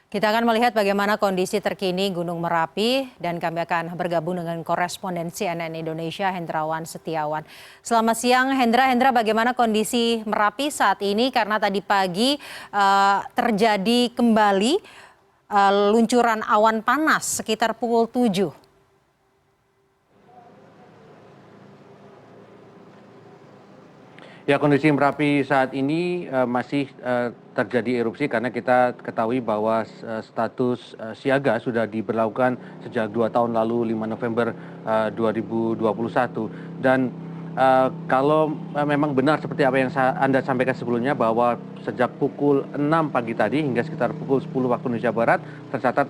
Kita akan melihat bagaimana kondisi terkini Gunung Merapi dan kami akan bergabung dengan korespondensi CNN Indonesia Hendrawan Setiawan. Selamat siang Hendra. Hendra, bagaimana kondisi Merapi saat ini karena tadi pagi terjadi kembali luncuran awan panas sekitar pukul 7. Ya, kondisi Merapi saat ini masih terjadi erupsi karena kita ketahui bahwa status siaga sudah diberlakukan sejak 2 tahun lalu 5 November 2021. Dan kalau memang benar seperti apa yang Anda sampaikan sebelumnya bahwa sejak pukul 6 pagi tadi hingga sekitar pukul 10 waktu Indonesia Barat tercatat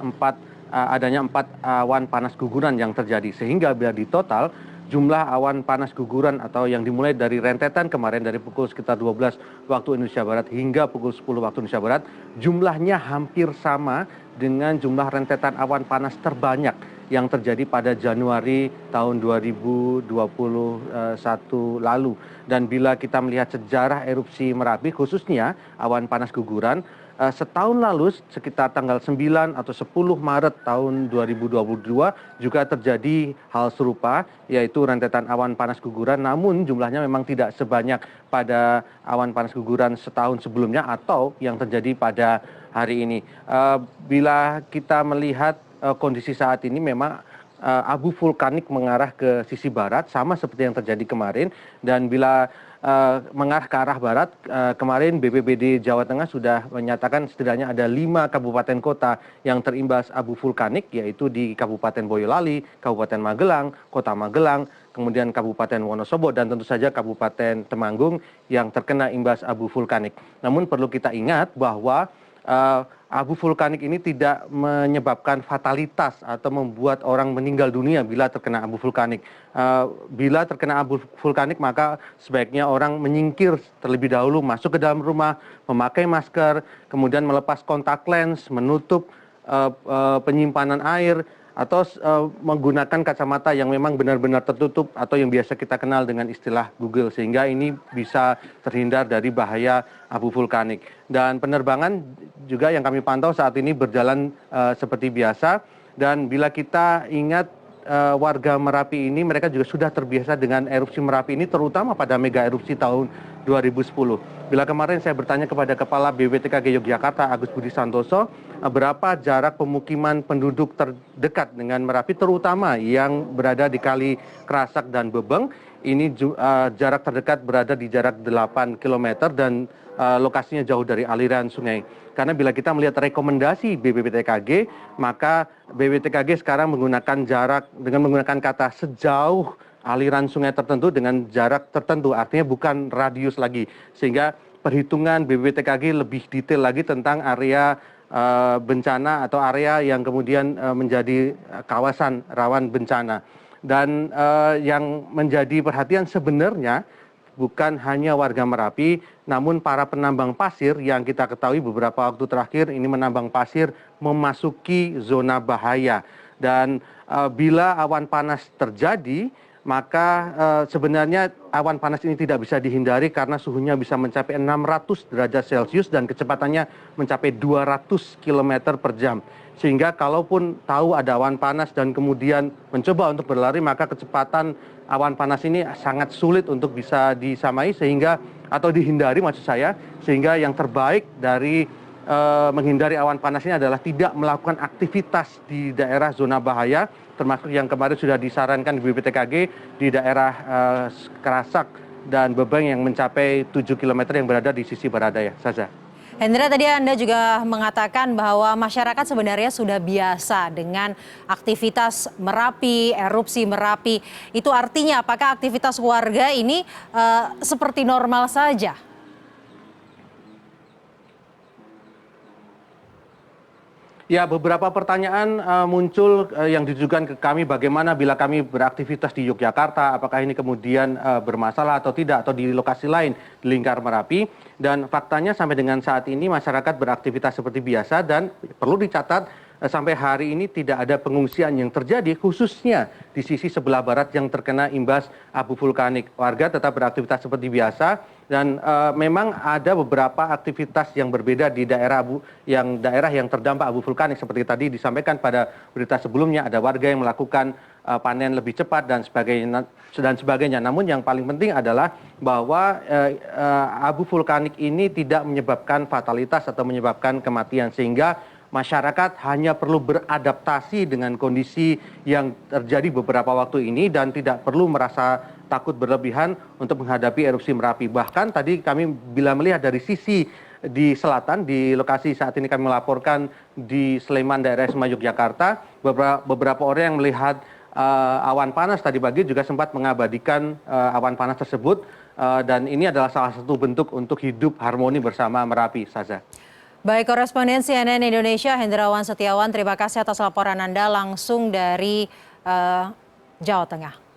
adanya 4 awan panas guguran yang terjadi, sehingga bila di total jumlah awan panas guguran atau yang dimulai dari rentetan kemarin dari pukul sekitar 12 waktu Indonesia Barat hingga pukul 10 waktu Indonesia Barat, jumlahnya hampir sama dengan jumlah rentetan awan panas terbanyak yang terjadi pada Januari tahun 2021 lalu. Dan bila kita melihat sejarah erupsi Merapi, khususnya awan panas guguran, setahun lalu sekitar tanggal 9 atau 10 Maret tahun 2022 juga terjadi hal serupa, yaitu rentetan awan panas guguran, namun jumlahnya memang tidak sebanyak pada awan panas guguran setahun sebelumnya atau yang terjadi pada hari ini. Bila kita melihat kondisi saat ini memang abu vulkanik mengarah ke sisi barat sama seperti yang terjadi kemarin, dan bila mengarah ke arah barat, kemarin BPBD Jawa Tengah sudah menyatakan setidaknya ada 5 kabupaten kota yang terimbas abu vulkanik, yaitu di Kabupaten Boyolali, Kabupaten Magelang, Kota Magelang, kemudian Kabupaten Wonosobo, dan tentu saja Kabupaten Temanggung yang terkena imbas abu vulkanik. Namun perlu kita ingat bahwa abu vulkanik ini tidak menyebabkan fatalitas atau membuat orang meninggal dunia bila terkena abu vulkanik. Bila terkena abu vulkanik, maka sebaiknya orang menyingkir terlebih dahulu, masuk ke dalam rumah, memakai masker, kemudian melepas kontak lens, menutup penyimpanan air, atau menggunakan kacamata yang memang benar-benar tertutup atau yang biasa kita kenal dengan istilah Google, sehingga ini bisa terhindar dari bahaya abu vulkanik. Dan penerbangan juga yang kami pantau saat ini berjalan seperti biasa, dan bila kita ingat warga Merapi ini, mereka juga sudah terbiasa dengan erupsi Merapi ini, terutama pada mega erupsi tahun 2010. Bila kemarin saya bertanya kepada Kepala BPBTKG Yogyakarta, Agus Budi Santoso, berapa jarak pemukiman penduduk terdekat dengan Merapi, terutama yang berada di Kali Kerasak dan Bebeng, ini jarak terdekat berada di jarak 8 km dan lokasinya jauh dari aliran sungai. Karena bila kita melihat rekomendasi BPBTKG, maka BPBTKG sekarang menggunakan jarak dengan menggunakan kata sejauh aliran sungai tertentu dengan jarak tertentu, artinya bukan radius lagi, sehingga perhitungan BPBTKG lebih detail lagi tentang area bencana atau area yang kemudian menjadi kawasan rawan bencana. Dan yang menjadi perhatian sebenarnya bukan hanya warga Merapi, namun para penambang pasir yang kita ketahui beberapa waktu terakhir ini menambang pasir memasuki zona bahaya. Dan bila awan panas terjadi, maka sebenarnya awan panas ini tidak bisa dihindari karena suhunya bisa mencapai 600 derajat Celcius dan kecepatannya mencapai 200 km per jam. Sehingga kalaupun tahu ada awan panas dan kemudian mencoba untuk berlari, maka kecepatan awan panas ini sangat sulit untuk bisa disamai atau dihindari maksud saya, sehingga yang terbaik dari menghindari awan panas ini adalah tidak melakukan aktivitas di daerah zona bahaya, termasuk yang kemarin sudah disarankan di BPBTKG di daerah Kerasak dan Bebeng yang mencapai 7 km yang berada di sisi barat daya. Saza. Hendra, tadi Anda juga mengatakan bahwa masyarakat sebenarnya sudah biasa dengan aktivitas Merapi, erupsi Merapi. Itu artinya apakah aktivitas warga ini seperti normal saja? Ya, beberapa pertanyaan muncul yang ditujukan ke kami, bagaimana bila kami beraktivitas di Yogyakarta, apakah ini kemudian bermasalah atau tidak, atau di lokasi lain di lingkar Merapi. Dan faktanya sampai dengan saat ini masyarakat beraktivitas seperti biasa, dan perlu dicatat sampai hari ini tidak ada pengungsian yang terjadi, khususnya di sisi sebelah barat yang terkena imbas abu vulkanik. Warga tetap beraktivitas seperti biasa, Dan memang ada beberapa aktivitas yang berbeda di daerah yang terdampak abu vulkanik seperti tadi disampaikan pada berita sebelumnya, ada warga yang melakukan panen lebih cepat dan sebagainya. Namun yang paling penting adalah bahwa abu vulkanik ini tidak menyebabkan fatalitas atau menyebabkan kematian, sehingga masyarakat hanya perlu beradaptasi dengan kondisi yang terjadi beberapa waktu ini dan tidak perlu merasa takut berlebihan untuk menghadapi erupsi Merapi. Bahkan tadi kami bila melihat dari sisi di selatan, di lokasi saat ini kami melaporkan di Sleman, daerah Istimewa Yogyakarta, beberapa orang yang melihat awan panas tadi pagi juga sempat mengabadikan awan panas tersebut, dan ini adalah salah satu bentuk untuk hidup harmoni bersama Merapi, Saza. Baik, koresponden CNN Indonesia Hendrawan Setiawan, terima kasih atas laporan Anda langsung dari Jawa Tengah.